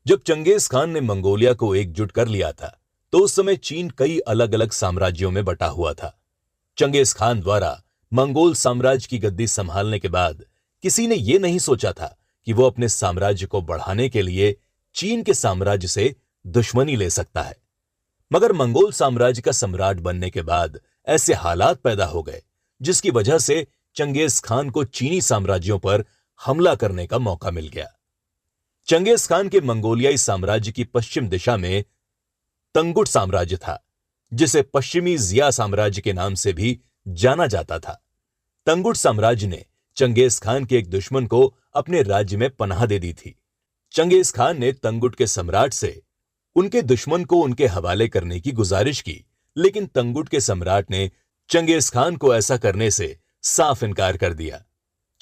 जब Genghis Khan ने Mongolia को एकजुट कर लिया था, तो उस समय चीन कई अलग अलग साम्राज्यों में बटा हुआ था। चंगेज खान द्वारा मंगोल साम्राज्य की गद्दी संभालने के बाद किसी ने यह नहीं सोचा था कि वो अपने साम्राज्य को बढ़ाने के लिए चीन के साम्राज्य से दुश्मनी ले सकता है। मगर मंगोल साम्राज्य का सम्राट बनने के बाद ऐसे हालात पैदा हो गए जिसकी वजह से चंगेज खान को चीनी साम्राज्यों पर हमला करने का मौका मिल गया। चंगेज खान के मंगोलियाई साम्राज्य की पश्चिम दिशा में तंगुट साम्राज्य था, जिसे पश्चिमी जिया साम्राज्य के नाम से भी जाना जाता था। तंगुट साम्राज्य ने चंगेज खान के एक दुश्मन को अपने राज्य में पनाह दे दी थी। चंगेज खान ने तंगुट के सम्राट से उनके दुश्मन को उनके हवाले करने की गुजारिश की, लेकिन तंगुट के सम्राट ने चंगेज खान को ऐसा करने से साफ इनकार कर दिया।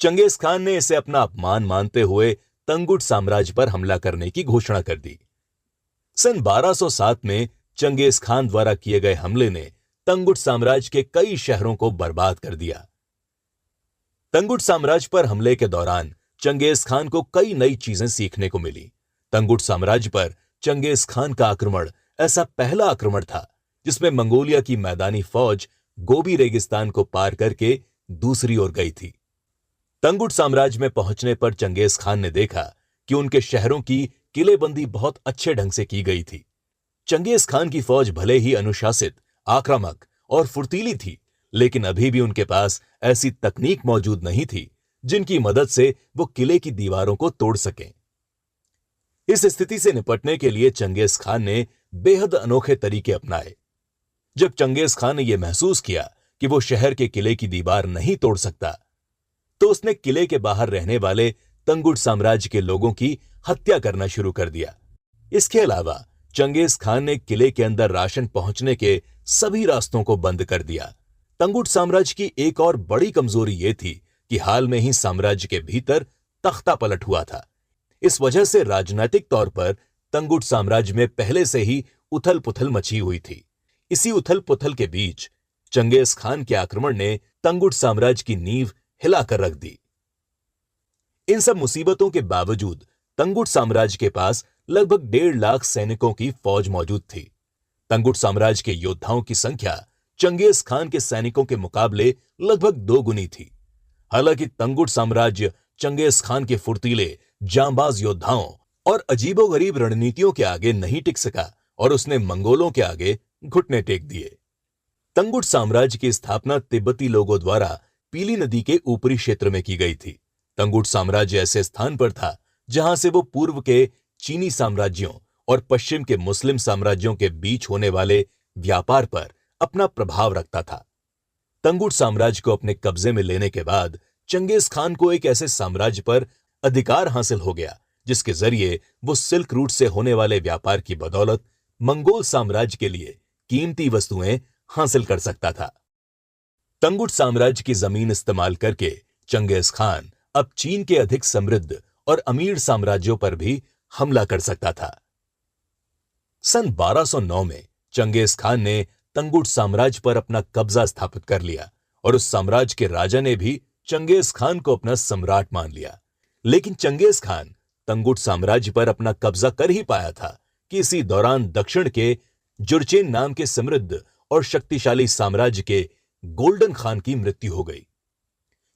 चंगेज खान ने इसे अपना अपमान मानते हुए तंगुट साम्राज्य पर हमला करने की घोषणा कर दी। सन 1207 में चंगेज खान द्वारा किए गए हमले ने तंगुट साम्राज्य के कई शहरों को बर्बाद कर दिया। तंगुट साम्राज्य पर हमले के दौरान चंगेज खान को कई नई चीजें सीखने को मिली। तंगुट साम्राज्य पर चंगेज खान का आक्रमण ऐसा पहला आक्रमण था जिसमें मंगोलिया की मैदानी फौज गोबी रेगिस्तान को पार करके दूसरी ओर गई थी। तंगुट साम्राज्य में पहुंचने पर चंगेज खान ने देखा कि उनके शहरों की किलेबंदी बहुत अच्छे ढंग से की गई थी। चंगेज खान की फौज भले ही अनुशासित, आक्रामक और फुर्तीली थी, लेकिन अभी भी उनके पास ऐसी तकनीक मौजूद नहीं थी जिनकी मदद से वो किले की दीवारों को तोड़ सकें। इस स्थिति से निपटने के लिए चंगेज खान ने बेहद अनोखे तरीके अपनाए। जब चंगेज खान ने यह महसूस किया कि वो शहर के किले की दीवार नहीं तोड़ सकता, तो उसने किले के बाहर रहने वाले तंगुट साम्राज्य के लोगों की हत्या करना शुरू कर दिया। इसके अलावा चंगेज खान ने किले के अंदर राशन पहुंचने के सभी रास्तों को बंद कर दिया। तंगुट साम्राज्य की एक और बड़ी कमजोरी यह थी कि हाल में ही साम्राज्य के भीतर तख्ता पलट हुआ था। इस वजह से राजनीतिक तौर पर तंगुट साम्राज्य में पहले से ही उथल पुथल मची हुई थी। इसी उथल पुथल के बीच चंगेज खान के आक्रमण ने तंगुट साम्राज्य की नींव हिलाकर रख दी। इन सब मुसीबतों के बावजूद तंगुट साम्राज्य के पास लगभग 1.5 लाख सैनिकों की फौज मौजूद थी। तंगुट साम्राज्य के योद्धाओं की संख्या चंगेज खान के सैनिकों के मुकाबले लगभग 2 गुनी थी। हालांकि तंगुट साम्राज्य चंगेज खान के फुर्तीले, जांबाज योद्धाओं और अजीबोगरीब रणनीतियों के आगे नहीं टिक सका और उसने मंगोलों के आगे घुटने टेक दिए। तंगुट साम्राज्य की स्थापना तिब्बती लोगों द्वारा पीली नदी के ऊपरी क्षेत्र में की गई थी। तंगुट साम्राज्य ऐसे स्थान पर था जहां से वो पूर्व के चीनी साम्राज्यों और पश्चिम के मुस्लिम साम्राज्यों के बीच होने वाले व्यापार पर अपना प्रभाव रखता था। तंगुट साम्राज्य को अपने कब्जे में लेने के बाद चंगेज खान को एक ऐसे साम्राज्य पर अधिकार हासिल हो गया जिसके जरिए वो सिल्क रूट से होने वाले व्यापार की बदौलत मंगोल साम्राज्य के लिए कीमती वस्तुएं हासिल कर सकता था। तंगुट साम्राज्य की जमीन इस्तेमाल करके चंगेज खान अब चीन के अधिक समृद्ध और अमीर साम्राज्यों पर भी हमला कर सकता था। सन 1209 में चंगेज खान ने तंगुट साम्राज्य पर अपना कब्जा स्थापित कर लिया और उस साम्राज्य के राजा ने भी चंगेज खान को अपना सम्राट मान लिया। लेकिन चंगेज खान तंगुट साम्राज्य पर अपना कब्जा कर ही पाया था कि इसी दौरान दक्षिण के जुरचेन नाम के समृद्ध और शक्तिशाली साम्राज्य के गोल्डन खान की मृत्यु हो गई।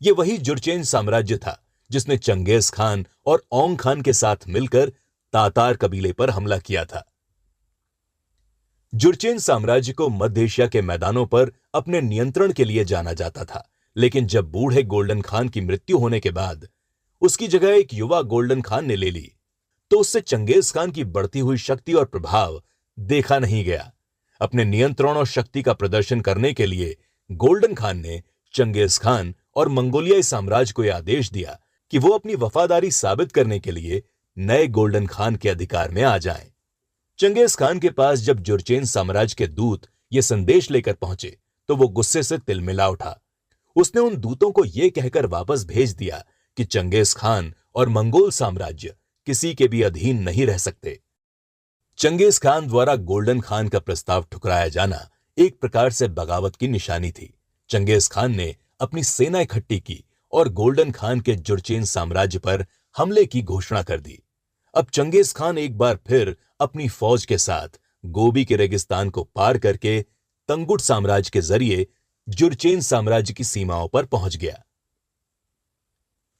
यह वही जुरचेन साम्राज्य था जिसने चंगेज खान और ओंग खान के साथ मिलकर तातार कबीले पर हमला किया था। जुरचेन साम्राज्य को मध्य एशिया के मैदानों पर अपने नियंत्रण के लिए जाना जाता था, लेकिन जब बूढ़े गोल्डन खान की मृत्यु होने के बाद उसकी जगह एक युवा गोल्डन खान ने ले ली, तो उससे चंगेज खान की बढ़ती हुई शक्ति और प्रभाव देखा नहीं गया। अपने नियंत्रण और शक्ति का प्रदर्शन करने के लिए गोल्डन खान ने चंगेज खान और मंगोलियाई साम्राज्य को यह आदेश दिया कि वो अपनी वफादारी साबित करने के लिए नए गोल्डन खान के अधिकार में आ जाएं। चंगेज खान के पास जब जुरचेन साम्राज्य के दूत ये संदेश लेकर पहुंचे तो वो गुस्से से तिलमिला उठा। उसने उन दूतों को यह कहकर वापस भेज दिया कि चंगेज खान और मंगोल साम्राज्य किसी के भी अधीन नहीं रह सकते। चंगेज खान द्वारा गोल्डन खान का प्रस्ताव ठुकराया जाना एक प्रकार से बगावत की निशानी थी। चंगेज खान ने अपनी सेना इकट्ठी की और गोल्डन खान के जुरचेन साम्राज्य पर हमले की घोषणा कर दी। अब चंगेज खान एक बार फिर अपनी फौज के साथ गोबी के रेगिस्तान को पार करके तंगुट साम्राज्य के जरिए जुरचेन साम्राज्य की सीमाओं पर पहुंच गया।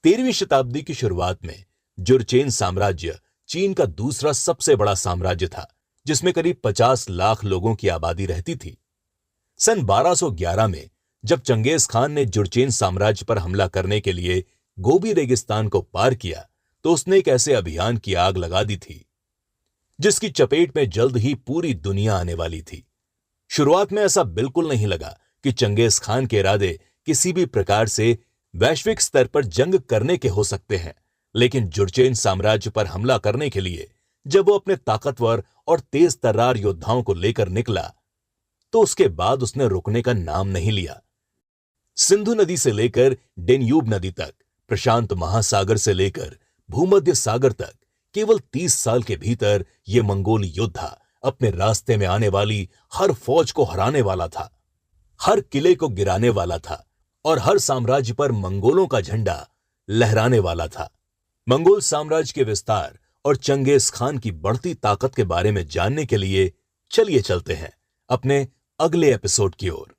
13वीं शताब्दी की शुरुआत में जुरचेन साम्राज्य चीन का दूसरा सबसे बड़ा साम्राज्य था, जिसमें करीब 50 लाख लोगों की आबादी रहती थी। सन 1211 में जब चंगेज खान ने जुरचेन साम्राज्य पर हमला करने के लिए गोबी रेगिस्तान को पार किया तो उसने एक ऐसे अभियान की आग लगा दी थी जिसकी चपेट में जल्द ही पूरी दुनिया आने वाली थी। शुरुआत में ऐसा बिल्कुल नहीं लगा कि चंगेज खान के इरादे किसी भी प्रकार से वैश्विक स्तर पर जंग करने के हो सकते हैं, लेकिन जुरचेन साम्राज्य पर हमला करने के लिए जब वो अपने ताकतवर और तेज तर्रार योद्धाओं को लेकर निकला तो उसके बाद उसने रुकने का नाम नहीं लिया। सिंधु नदी से लेकर डेन्यूब नदी तक, प्रशांत महासागर से लेकर भूमध्य सागर तक केवल 30 साल के भीतर यह मंगोल योद्धा अपने रास्ते में आने वाली हर फौज को हराने वाला था, हर किले को गिराने वाला था और हर साम्राज्य पर मंगोलों का झंडा लहराने वाला था। मंगोल साम्राज्य के विस्तार और चंगेज खान की बढ़ती ताकत के बारे में जानने के लिए चलिए चलते हैं अपने अगले एपिसोड की ओर।